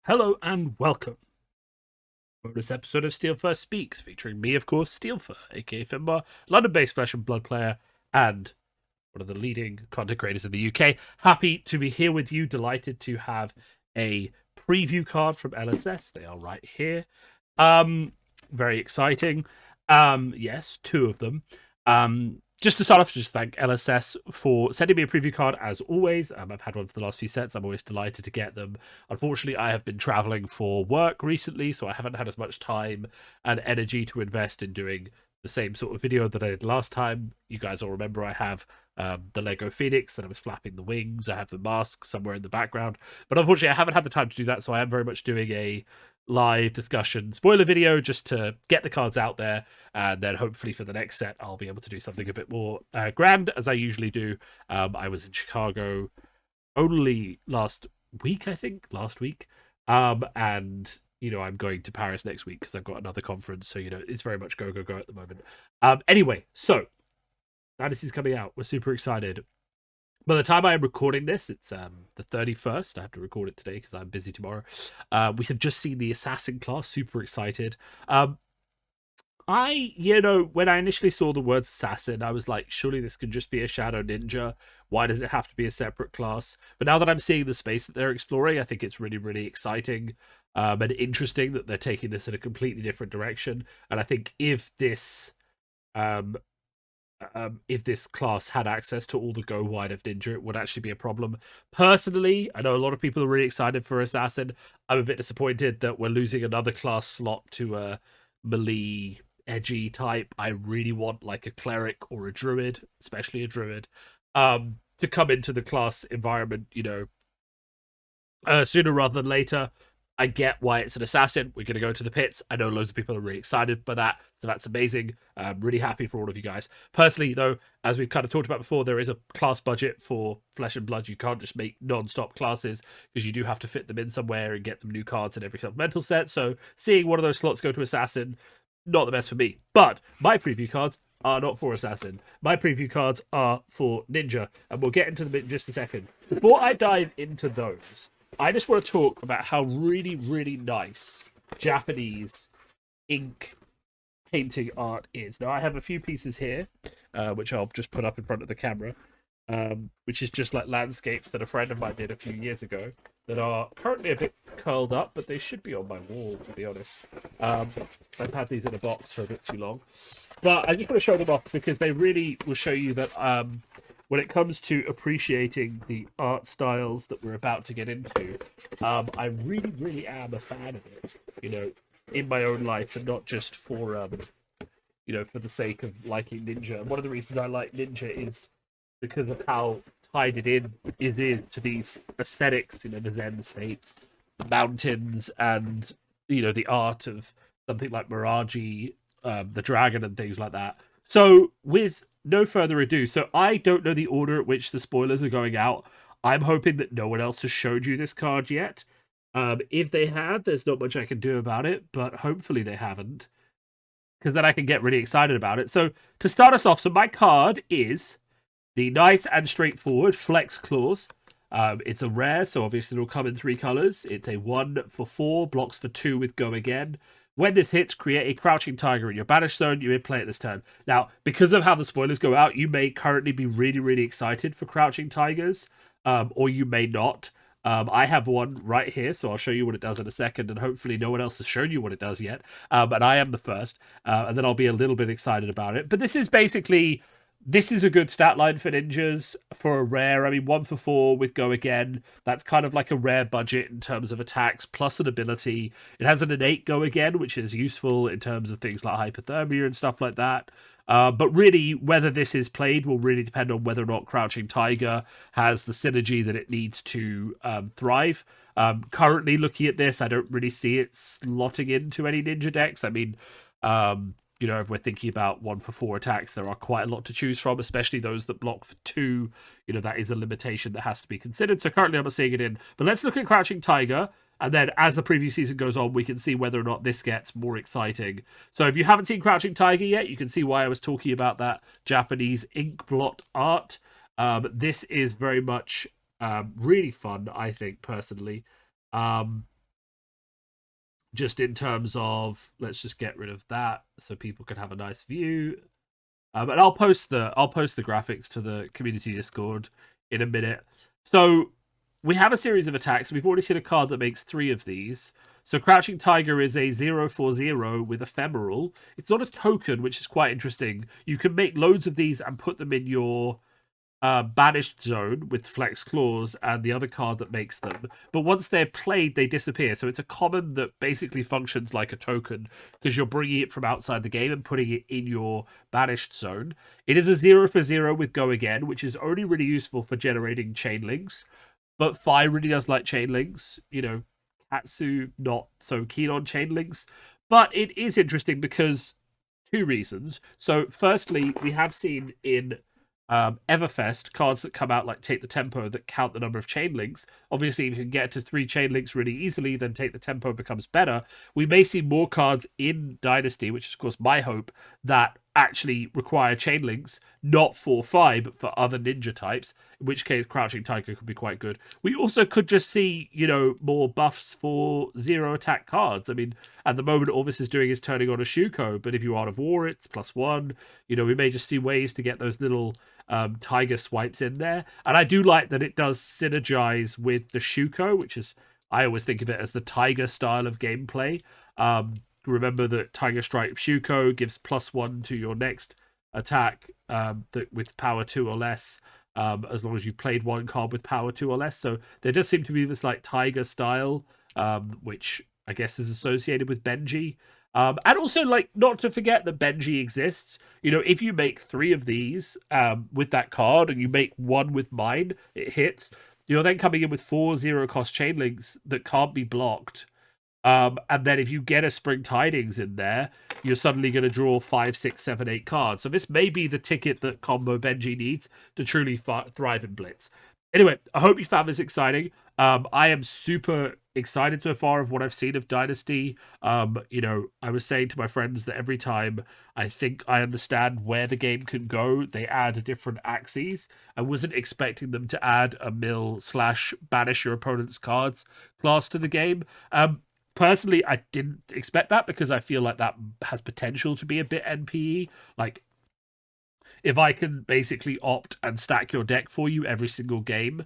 Hello and welcome. Bonus episode of Steelfur Speaks, featuring me, of course, Steelfur, aka Finbar, London-based Flesh and Blood player, and one of the leading content creators in the UK. Happy to be here with you. Delighted to have a preview card from LSS. They are right here. Very exciting. Yes, two of them. Just to start off, just thank LSS for sending me a preview card as always. I've had one for the last few sets. I'm always delighted to get them. Unfortunately, I have been traveling for work recently, so I haven't had as much time and energy to invest in doing the same sort of video that I did last time. You guys all remember I have the Lego Phoenix that I was flapping the wings. I have the mask somewhere in the background. But unfortunately, I haven't had the time to do that, so I am very much doing a live discussion spoiler video just to get the cards out there, and then hopefully for the next set I'll be able to do something a bit more grand, as I usually do. I was in Chicago only last week, and I'm going to Paris next week because I've got another conference, so it's very much go at the moment. Anyway, so Dynasty's coming out. We're super excited. By the time I am recording this, it's the 31st. I have to record it today because I'm busy tomorrow. We have just seen the Assassin class. Super excited. When I initially saw the words Assassin, I was like, surely this could just be a Shadow Ninja. Why does it have to be a separate class? But now that I'm seeing the space that they're exploring, I think it's really, really exciting and interesting that they're taking this in a completely different direction. And I think if this class had access to all the go wide of Ninja, it would actually be a problem. Personally, I know a lot of people are really excited for Assassin. I'm a bit disappointed that we're losing another class slot to a melee edgy type. I really want like a cleric or a druid, especially a druid, to come into the class environment, sooner rather than later. I get why it's an assassin. We're going to go to the pits. I know loads of people are really excited by that, so that's amazing. I'm really happy for all of you guys. Personally, though, as we've kind of talked about before, there is a class budget for Flesh and Blood. You can't just make non-stop classes because you do have to fit them in somewhere and get them new cards in every supplemental set. So seeing one of those slots go to assassin, not the best for me. But my preview cards are not for assassin. My preview cards are for ninja, and we'll get into them in just a second. Before I dive into those, I just want to talk about how really, really nice Japanese ink painting art is. Now, I have a few pieces here, which I'll just put up in front of the camera, which is just like landscapes that a friend of mine did a few years ago that are currently a bit curled up, but they should be on my wall, to be honest. I've had these in a box for a bit too long. But I just want to show them off because they really will show you that when it comes to appreciating the art styles that we're about to get into, I really, really am a fan of it, in my own life, and not just for, for the sake of liking Ninja. And one of the reasons I like Ninja is because of how tied it is to these aesthetics, the Zen states, the mountains, and, the art of something like Mirage, the dragon, and things like that. So, with no further ado, so I don't know the order at which the spoilers are going out. I'm hoping that no one else has showed you this card yet. If they have, there's not much I can do about it, but hopefully they haven't, because then I can get really excited about it. So to start us off, so my card is the nice and straightforward Flex Claws. It's a rare, so obviously it'll come in 3 colors. It's a 1/4, blocks for 2 with Go Again. When this hits, create a Crouching Tiger in your banish zone. You may play it this turn. Now, because of how the spoilers go out, you may currently be really, really excited for Crouching Tigers, or you may not. I have one right here, so I'll show you what it does in a second, and hopefully no one else has shown you what it does yet. But I am the first, and then I'll be a little bit excited about it. But this is a good stat line for ninjas for a rare. I mean, 1/4 with Go Again. That's kind of like a rare budget in terms of attacks, plus an ability. It has an innate Go Again, which is useful in terms of things like hypothermia and stuff like that. But really, whether this is played will really depend on whether or not Crouching Tiger has the synergy that it needs to thrive. Currently, looking at this, I don't really see it slotting into any ninja decks. I mean, if we're thinking about 1/4 attacks, there are quite a lot to choose from, especially those that block for 2. That is a limitation that has to be considered. So currently I'm not seeing it in. But let's look at Crouching Tiger, and then as the preview season goes on, we can see whether or not this gets more exciting. So if you haven't seen Crouching Tiger yet, you can see why I was talking about that Japanese ink blot art. This is very much really fun, I think, personally. just in terms of, let's just get rid of that so people can have a nice view. And I'll post the graphics to the community Discord in a minute. So we have a series of attacks. We've already seen a card that makes 3 of these. So Crouching Tiger is a 0/0 with Ephemeral. It's not a token, which is quite interesting. You can make loads of these and put them in your banished zone with Flex Claws and the other card that makes them. But once they're played, they disappear. So it's a common that basically functions like a token because you're bringing it from outside the game and putting it in your banished zone. It is a 0/0 with Go Again, which is only really useful for generating chain links. But Fi really does like chain links. Katsu not so keen on chain links. But it is interesting because 2 reasons. So firstly, we have seen in Everfest cards that come out like Take the Tempo that count the number of chain links. Obviously, if you can get to 3 chain links really easily, then Take the Tempo becomes better. We may see more cards in Dynasty, which is of course my hope, that actually require chain links, not for Fi, but for other ninja types, in which case Crouching Tiger could be quite good. We also could just see, more buffs for 0 attack cards. I mean, at the moment, all this is doing is turning on a Shuko, but if you Art of War, it's +1. We may just see ways to get those little tiger swipes in there. And I do like that it does synergize with the Shuko, which is, I always think of it as the tiger style of gameplay. Remember that Tiger Strike Shuko gives +1 to your next attack with power 2 or less, as long as you played 1 card with power 2 or less. So there does seem to be this like tiger style, which I guess is associated with Benji. And also, not to forget that Benji exists. If you make 3 of these with that card and you make 1 with mine, it hits. You're then coming in with 4 0-cost chain links that can't be blocked. And then if you get a Spring Tidings in there, you're suddenly going to draw 5, 6, 7, 8 cards. So this may be the ticket that Combo Benji needs to truly thrive in Blitz. Anyway, I hope you found this exciting. I am super excited so far of what I've seen of Dynasty. I was saying to my friends that every time I think I understand where the game can go, they add different axes. I wasn't expecting them to add a mill/banish your opponent's cards class to the game. Personally, I didn't expect that because I feel like that has potential to be a bit NPE. Like, if I can basically opt and stack your deck for you every single game,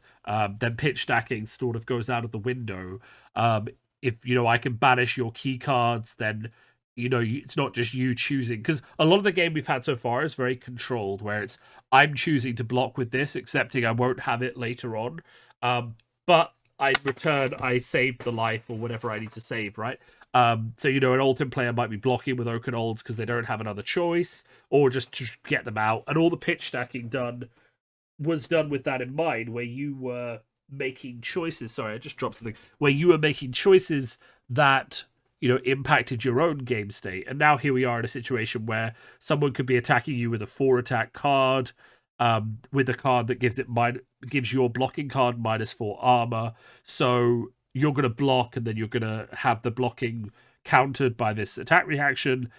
then pitch stacking sort of goes out of the window. If I can banish your key cards, then it's not just you choosing, because a lot of the game we've had so far is very controlled, where it's I'm choosing to block with this, accepting I won't have it later on. But I saved the life or whatever I need to save, right? So, an Alton player might be blocking with Oaken Olds because they don't have another choice, or just to get them out. And all the pitch stacking was done with that in mind, where you were making choices. Sorry, I just dropped something. Where you were making choices that, impacted your own game state. And now here we are in a situation where someone could be attacking you with a 4-attack card, with a card that gives your blocking card -4 armor. So you're going to block, and then you're going to have the blocking countered by this attack reaction,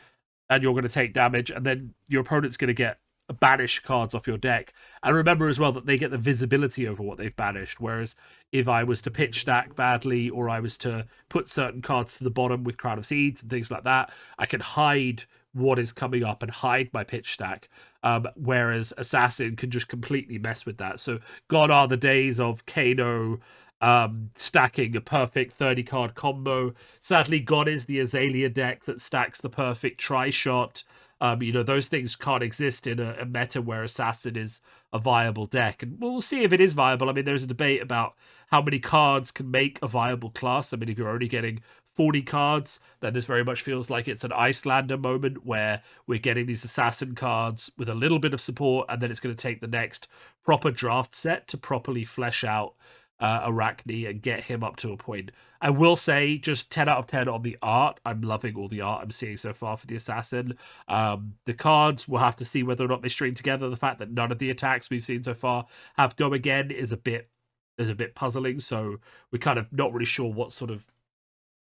and you're going to take damage, and then your opponent's going to get banish cards off your deck. And remember as well that they get the visibility over what they've banished, whereas if I was to pitch stack badly, or I was to put certain cards to the bottom with Crown of Seeds and things like that, I can hide what is coming up and hide my pitch stack, whereas Assassin can just completely mess with that. So gone are the days of Kano stacking a perfect 30-card combo. Sadly, gone is the Azalea deck that stacks the perfect tri-shot. Those things can't exist in a meta where Assassin is a viable deck. And we'll see if it is viable. I mean, there's a debate about how many cards can make a viable class. I mean, if you're only getting 40 cards, then this very much feels like it's an Icelander moment where we're getting these Assassin cards with a little bit of support, and then it's going to take the next proper draft set to properly flesh out Arachne and get him up to a point. I will say just 10 out of 10 on the art. I'm loving all the art I'm seeing so far for the Assassin. The cards, we'll have to see whether or not they string together. The fact that none of the attacks we've seen so far have Go Again is a bit puzzling, so we're kind of not really sure what sort of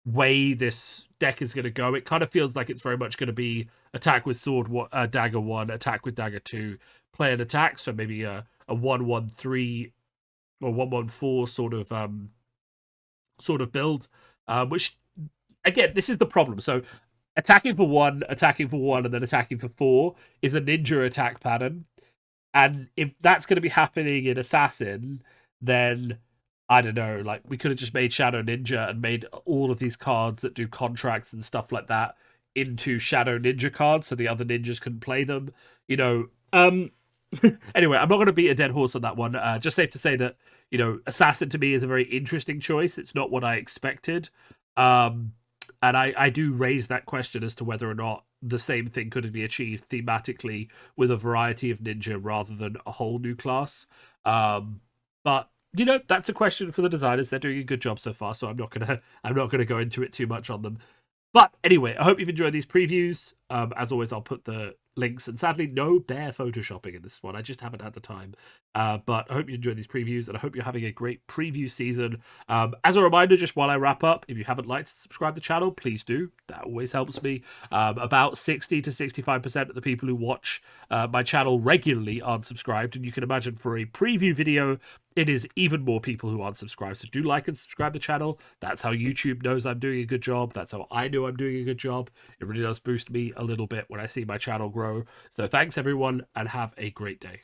way this deck is going to go. It kind of feels like it's very much going to be attack with sword, dagger 1, attack with dagger 2, play an attack, so maybe a 1-1-3 or 1-1-4 sort of build, which again, this is the problem. So attacking for 1, attacking for 1, and then attacking for 4 is a ninja attack pattern. And if that's going to be happening in Assassin, then I don't know. Like, we could have just made Shadow Ninja and made all of these cards that do contracts and stuff like that into Shadow Ninja cards, so the other ninjas couldn't play them. You know. Anyway, I'm not going to beat a dead horse on that one. Just safe to say that, you know, Assassin to me is a very interesting choice. It's not what I expected. And I do raise that question as to whether or not the same thing could be achieved thematically with a variety of ninja rather than a whole new class. But you know, that's a question for the designers. They're doing a good job so far, so I'm not gonna go into it too much on them. But anyway, I hope you've enjoyed these previews. As always, I'll put the links, and sadly, no bear photoshopping in this one. I just haven't had the time. But I hope you enjoyed these previews, and I hope you're having a great preview season. As a reminder, just while I wrap up, if you haven't liked to subscribe to the channel, please do. That always helps me. About 60 to 65% of the people who watch my channel regularly aren't subscribed, and you can imagine for a preview video, it is even more people who aren't subscribed. So do like and subscribe to the channel. That's how YouTube knows I'm doing a good job. That's how I know I'm doing a good job. It really does boost me a little bit when I see my channel grow. So thanks everyone, and have a great day.